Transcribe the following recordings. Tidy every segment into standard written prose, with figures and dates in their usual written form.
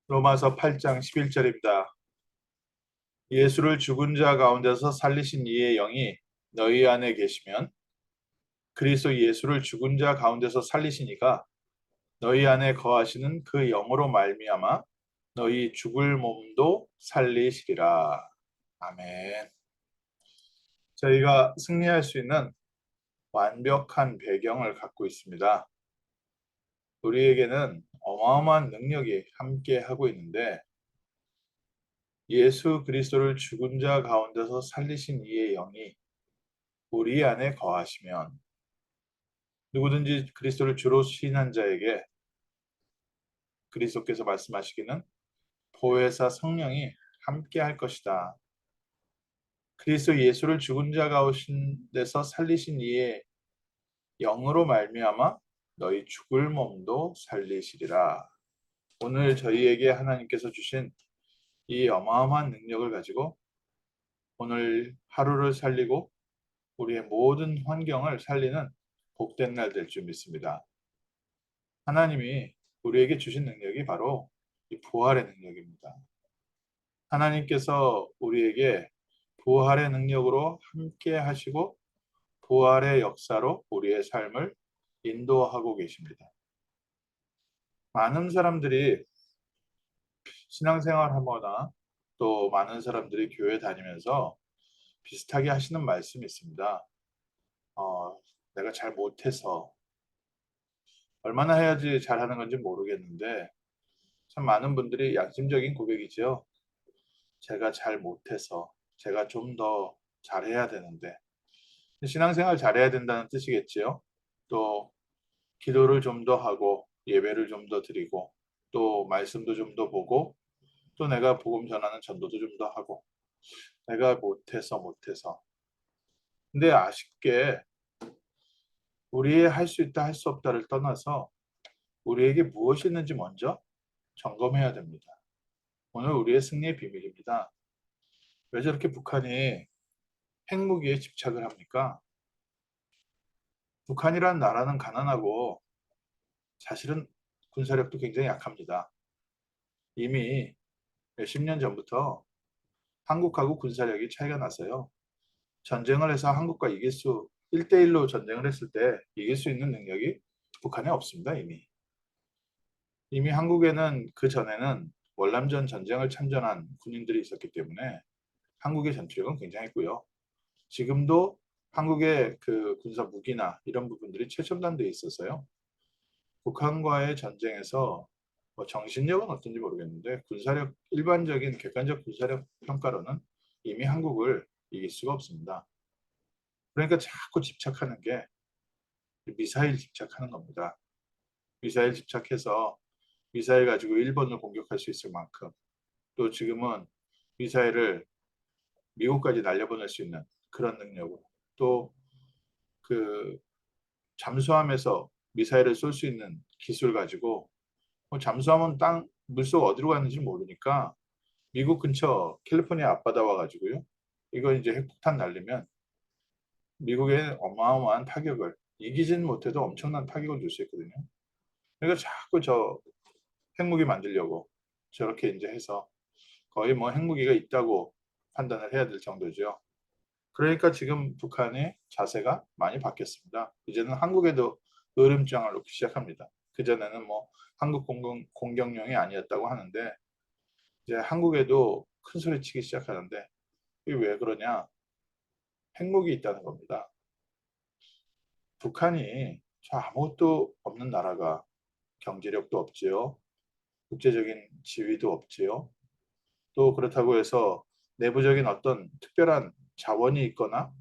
로마서 8장 11절입니다. 예수를 죽은 자 가운데서 살리신 이의 영이 너희 안에 계시면 그리스도 예수를 죽은 자 가운데서 살리신 이가 너희 안에 거하시는 그 영으로 말미암아 너희 죽을 몸도 살리시리라. 아멘. 저희가 승리할 수 있는 완벽한 배경을 갖고 있습니다. 우리에게는 어마어마한 능력이 함께 하고 있는데 예수 그리스도를 죽은 자 가운데서 살리신 이의 영이 우리 안에 거하시면 누구든지 그리스도를 주로 시인한 자에게 그리스도께서 말씀하시기는 보혜사 성령이 함께 할 것이다. 그리스도 예수를 죽은 자 가운데서 살리신 이의 영으로 말미암아 너희 죽을 몸도 살리시리라. 오늘 저희에게 하나님께서 주신 이 어마어마한 능력을 가지고 오늘 하루를 살리고 우리의 모든 환경을 살리는 복된 날 될 줄 믿습니다. 하나님이 우리에게 주신 능력이 바로 이 부활의 능력입니다. 하나님께서 우리에게 부활의 능력으로 함께 하시고 부활의 역사로 우리의 삶을 인도하고 계십니다. 많은 사람들이 신앙생활 하거나 또 많은 사람들이 교회 다니면서 비슷하게 하시는 말씀이 있습니다. 내가 잘 못해서 얼마나 해야지 잘하는 건지 모르겠는데 참 많은 분들이 양심적인 고백이죠. 제가 잘 못해서 제가 좀 더 잘해야 되는데 신앙생활 잘해야 된다는 뜻이겠지요. 또 기도를 좀 더 하고 예배를 좀 더 드리고 또 말씀도 좀 더 보고 또 내가 복음 전하는 전도도 좀 더 하고 내가 못해서 근데 아쉽게 우리의 할 수 있다 할 수 없다를 떠나서 우리에게 무엇이 있는지 먼저 점검해야 됩니다. 오늘 우리의 승리의 비밀입니다. 왜 저렇게 북한이 핵무기에 집착을 합니까? 북한이라는 나라는 가난하고 사실은 군사력도 굉장히 약합니다. 이미 몇십 년 전부터 한국하고 군사력이 차이가 나서요. 전쟁을 해서 한국과 1대1로 전쟁을 했을 때 이길 수 있는 능력이 북한에 없습니다, 이미. 이미 한국에는 그 전에는 월남전 전쟁을 참전한 군인들이 있었기 때문에 한국의 전투력은 굉장했고요. 지금도 한국의 그 군사 무기나 이런 부분들이 최첨단되어 있어서요. 북한과의 전쟁에서 정신력은 어떤지 모르겠는데 군사력 일반적인 객관적 군사력 평가로는 이미 한국을 이길 수가 없습니다. 그러니까 자꾸 집착하는 게 미사일 집착하는 겁니다. 미사일 집착해서 미사일 가지고 일본을 공격할 수 있을 만큼 또 지금은 미사일을 미국까지 날려보낼 수 있는 그런 능력으로 또 그 잠수함에서 미사일을 쏠 수 있는 기술 가지고 잠수함은 땅 물속 어디로 가는지 모르니까 미국 근처 캘리포니아 앞바다 와가지고요. 이거 이제 핵폭탄 날리면 미국에 어마어마한 타격을 이기진 못해도 엄청난 타격을 줄 수 있거든요. 그러니까 자꾸 저 핵무기 만들려고 저렇게 이제 해서 거의 뭐 핵무기가 있다고 판단을 해야 될 정도죠. 그러니까 지금 북한의 자세가 많이 바뀌었습니다. 이제는 한국에도 으름장을 놓기 시작합니다. 그전에는 뭐 한국 공격용이 아니었다고 하는데 이제 한국에도 큰 소리 치기 시작하는데 이게 왜 그러냐? 핵무기 있다는 겁니다. 북한이 저 아무것도 없는 나라가 경제력도 없지요. 국제적인 지위도 없지요. 또 그렇다고 해서 내부적인 어떤 특별한 자원이 있거나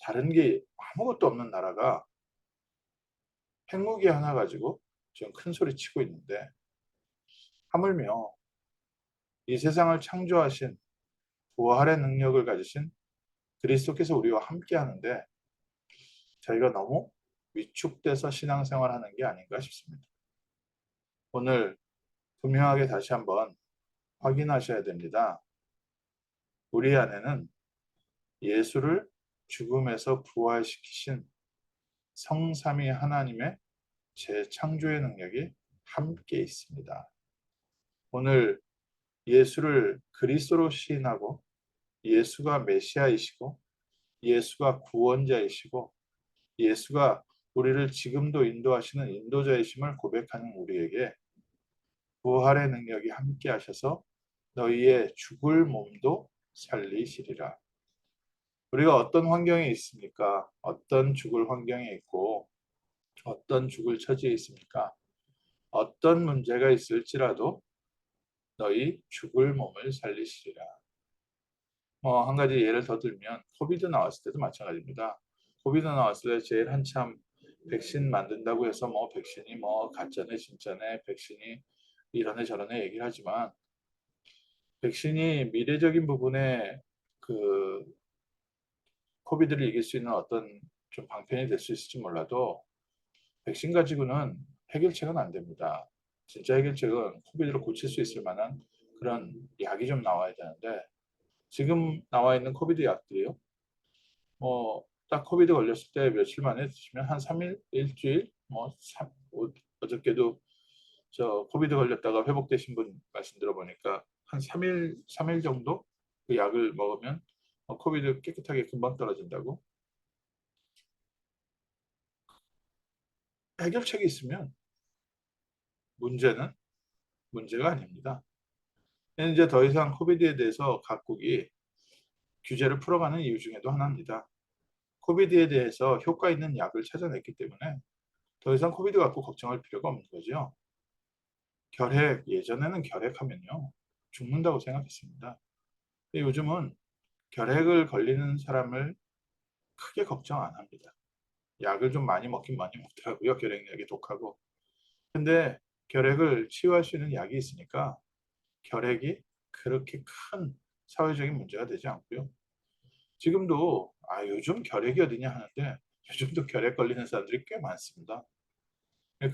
다른 게 아무것도 없는 나라가 핵무기 하나 가지고 지금 큰 소리 치고 있는데 하물며 이 세상을 창조하신 부활의 능력을 가지신 그리스도께서 우리와 함께 하는데 저희가 너무 위축돼서 신앙생활하는 게 아닌가 싶습니다. 오늘 분명하게 다시 한번 확인하셔야 됩니다. 우리 안에는 예수를 죽음에서 부활시키신 성삼위 하나님의 재창조의 능력이 함께 있습니다. 오늘 예수를 그리스도로 시인하고 예수가 메시아이시고 예수가 구원자이시고 예수가 우리를 지금도 인도하시는 인도자이심을 고백하는 우리에게 부활의 능력이 함께 하셔서 너희의 죽을 몸도 살리시리라. 우리가 어떤 환경에 있습니까? 어떤 죽을 환경에 있고 어떤 죽을 처지에 있습니까? 어떤 문제가 있을지라도 너희 죽을 몸을 살리시리라. 한 가지 예를 더 들면 코비드 나왔을 때도 마찬가지입니다. 코비드 나왔을 때 제일 한참 백신 만든다고 해서 백신이 가짜네 진짜네 백신이 이러네 저러네 얘기를 하지만 백신이 미래적인 부분에 그 코비드를 이길 수 있는 어떤 좀 방편이 될 수 있을지 몰라도 백신 가지고는 해결책은 안 됩니다. 진짜 해결책은 코비드를 고칠 수 있을 만한 그런 약이 좀 나와야 되는데 지금 나와 있는 코비드 약들이요. 딱 코비드 걸렸을 때 며칠 만에 드시면 한 3일, 일주일, 어저께도 저 코비드 걸렸다가 회복되신 분 말씀 들어보니까 한 3일 정도 그 약을 먹으면 코비드 깨끗하게 금방 떨어진다고. 해결책이 있으면 문제는 문제가 아닙니다. 이제 더 이상 코비드에 대해서 각국이 규제를 풀어가는 이유 중에도 하나입니다. 코비드에 대해서 효과 있는 약을 찾아냈기 때문에 더 이상 코비드 갖고 걱정할 필요가 없는 거죠. 결핵, 예전에는 결핵하면요 죽는다고 생각했습니다. 근데 요즘은 결핵을 걸리는 사람을 크게 걱정 안 합니다. 약을 좀 많이 먹긴 많이 먹더라고요. 결핵약이 독하고. 근데 결핵을 치유할 수 있는 약이 있으니까 결핵이 그렇게 큰 사회적인 문제가 되지 않고요. 지금도 요즘 결핵이 어디냐 하는데 요즘도 결핵 걸리는 사람들이 꽤 많습니다.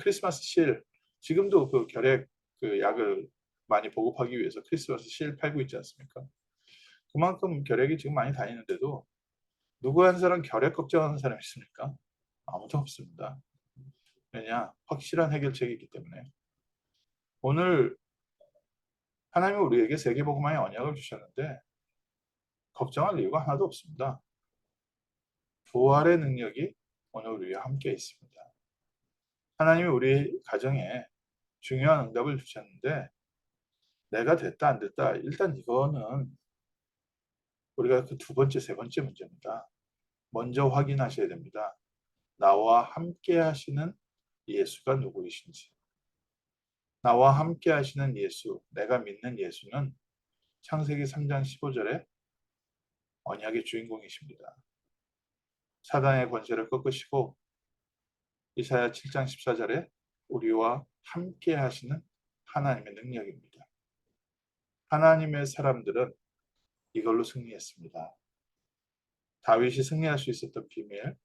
크리스마스 실 지금도 그 결핵 그 약을 많이 보급하기 위해서 크리스마스 실 팔고 있지 않습니까? 그만큼 결핵이 지금 많이 다니는데도 누구 한 사람 결핵 걱정하는 사람이 있습니까? 아무도 없습니다. 왜냐? 확실한 해결책이 있기 때문에. 오늘 하나님은 우리에게 세계복음화의 언약을 주셨는데 걱정할 이유가 하나도 없습니다. 부활의 능력이 오늘 우리와 함께 있습니다. 하나님이 우리 가정에 중요한 응답을 주셨는데 내가 됐다 안 됐다 일단 이거는 우리가 그 두 번째 세 번째 문제입니다. 먼저 확인하셔야 됩니다. 나와 함께 하시는 예수가 누구이신지. 나와 함께 하시는 예수, 내가 믿는 예수는 창세기 3장 15절에 언약의 주인공이십니다. 사단의 권세를 꺾으시고 이사야 7장 14절에 우리와 함께 하시는 하나님의 능력입니다. 하나님의 사람들은 이걸로 승리했습니다. 다윗이 승리할 수 있었던 비밀,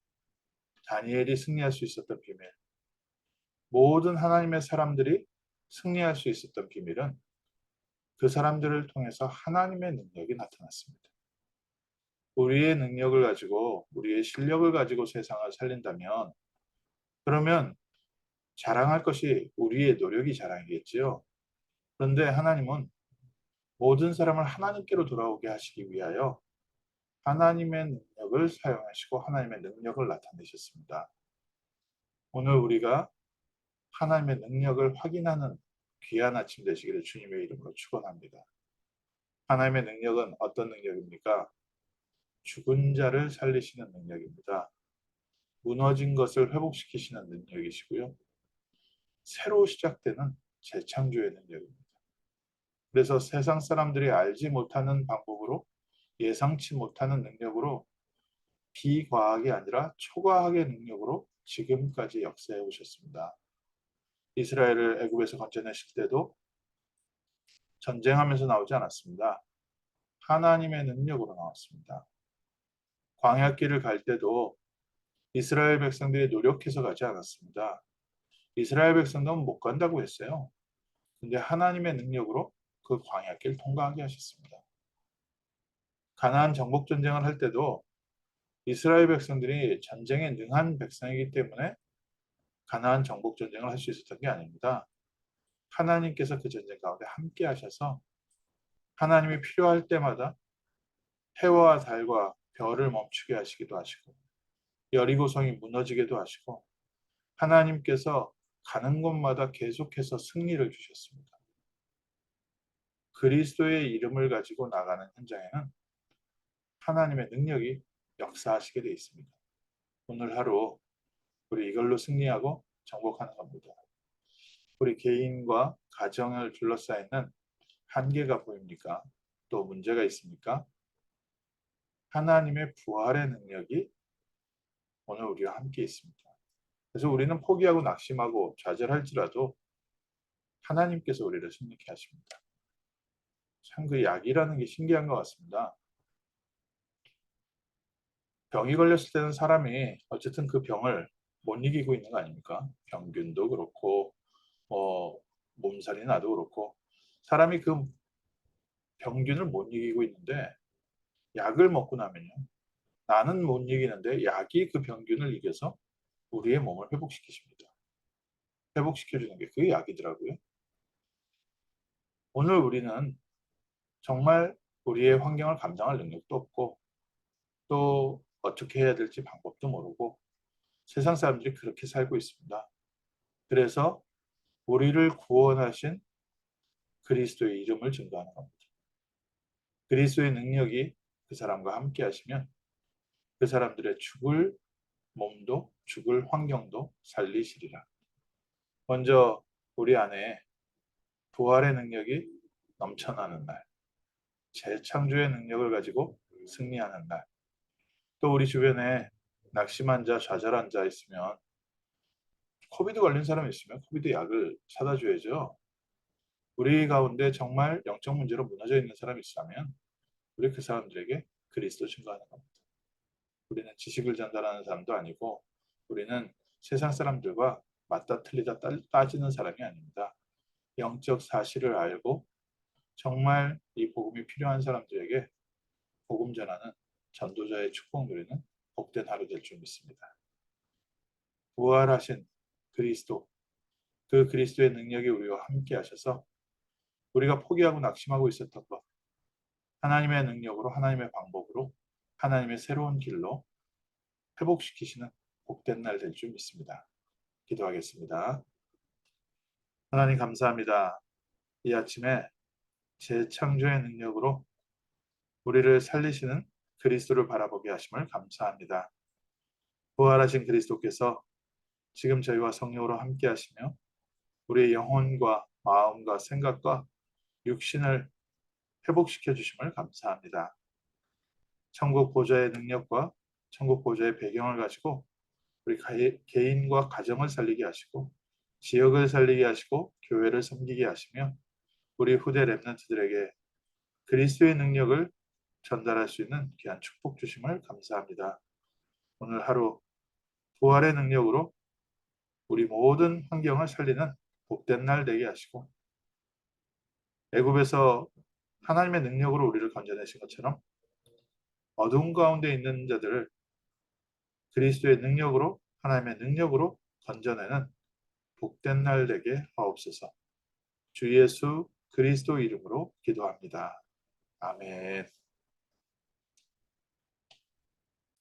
다니엘이 승리할 수 있었던 비밀, 모든 하나님의 사람들이 승리할 수 있었던 비밀은 그 사람들을 통해서 하나님의 능력이 나타났습니다. 우리의 능력을 가지고 우리의 실력을 가지고 세상을 살린다면 그러면 자랑할 것이 우리의 노력이 자랑이겠지요. 그런데 하나님은 모든 사람을 하나님께로 돌아오게 하시기 위하여 하나님의 능력을 사용하시고 하나님의 능력을 나타내셨습니다. 오늘 우리가 하나님의 능력을 확인하는 귀한 아침 되시기를 주님의 이름으로 축원합니다. 하나님의 능력은 어떤 능력입니까? 죽은 자를 살리시는 능력입니다. 무너진 것을 회복시키시는 능력이시고요. 새로 시작되는 재창조의 능력입니다. 그래서 세상 사람들이 알지 못하는 방법으로 예상치 못하는 능력으로 비과학이 아니라 초과학의 능력으로 지금까지 역사해 오셨습니다. 이스라엘을 애굽에서 건져내실 때도 전쟁하면서 나오지 않았습니다. 하나님의 능력으로 나왔습니다. 광야길을 갈 때도 이스라엘 백성들이 노력해서 가지 않았습니다. 이스라엘 백성들은 못 간다고 했어요. 근데 하나님의 능력으로 그 광야길 통과하게 하셨습니다. 가나안 정복 전쟁을 할 때도 이스라엘 백성들이 전쟁에 능한 백성이기 때문에 가나안 정복 전쟁을 할 수 있었던 게 아닙니다. 하나님께서 그 전쟁 가운데 함께 하셔서 하나님이 필요할 때마다 해와 달과 별을 멈추게 하시기도 하시고 여리고성이 무너지게도 하시고 하나님께서 가는 곳마다 계속해서 승리를 주셨습니다. 그리스도의 이름을 가지고 나가는 현장에는 하나님의 능력이 역사하시게 되어 있습니다. 오늘 하루 우리 이걸로 승리하고 정복하는 겁니다. 우리 개인과 가정을 둘러싸이는 한계가 보입니까? 또 문제가 있습니까? 하나님의 부활의 능력이 오늘 우리와 함께 있습니다. 그래서 우리는 포기하고 낙심하고 좌절할지라도 하나님께서 우리를 승리케 하십니다. 참 그 약이라는 게 신기한 것 같습니다. 병이 걸렸을 때는 사람이 어쨌든 그 병을 못 이기고 있는 거 아닙니까? 병균도 그렇고 몸살이 나도 그렇고 사람이 그 병균을 못 이기고 있는데 약을 먹고 나면요. 나는 못 이기는데 약이 그 병균을 이겨서 우리의 몸을 회복시키십니다. 회복시켜주는 게 그게 약이더라고요. 오늘 우리는 정말 우리의 환경을 감당할 능력도 없고 또 어떻게 해야 될지 방법도 모르고 세상 사람들이 그렇게 살고 있습니다. 그래서 우리를 구원하신 그리스도의 이름을 증거하는 겁니다. 그리스도의 능력이 그 사람과 함께 하시면 그 사람들의 죽을 몸도 죽을 환경도 살리시리라. 먼저 우리 안에 부활의 능력이 넘쳐나는 날, 재창조의 능력을 가지고 승리하는 날, 또 우리 주변에 낙심한 자, 좌절한 자 있으면 코비드 걸린 사람 있으면 코비드 약을 사다 줘야죠. 우리 가운데 정말 영적 문제로 무너져 있는 사람이 있다면 우리 그 사람들에게 그리스도 증거하는 겁니다. 우리는 지식을 전달하는 사람도 아니고 우리는 세상 사람들과 맞다 틀리다 따지는 사람이 아닙니다. 영적 사실을 알고 정말 이 복음이 필요한 사람들에게 복음 전하는 전도자의 축복 누리는 복된 하루 될 줄 믿습니다. 부활하신 그리스도, 그 그리스도의 능력이 우리와 함께 하셔서 우리가 포기하고 낙심하고 있었던 것, 하나님의 능력으로 하나님의 방법으로 하나님의 새로운 길로 회복시키시는 복된 날 될 줄 믿습니다. 기도하겠습니다. 하나님 감사합니다. 이 아침에 재창조의 능력으로 우리를 살리시는 그리스도를 바라보게 하심을 감사합니다. 부활하신 그리스도께서 지금 저희와 성령으로 함께 하시며 우리의 영혼과 마음과 생각과 육신을 회복시켜 주심을 감사합니다. 천국 보좌의 능력과 천국 보좌의 배경을 가지고 우리 개인과 가정을 살리게 하시고 지역을 살리게 하시고 교회를 섬기게 하시며 우리 후대 렘넌트들에게 그리스도의 능력을 전달할 수 있는 귀한 축복 주심을 감사합니다. 오늘 하루 부활의 능력으로 우리 모든 환경을 살리는 복된 날 되게 하시고 애굽에서 하나님의 능력으로 우리를 건져내신 것처럼 어두운 가운데 있는 자들을 그리스도의 능력으로 하나님의 능력으로 건져내는 복된 날 되게 하옵소서. 주 예수 그리스도 이름으로 기도합니다. 아멘.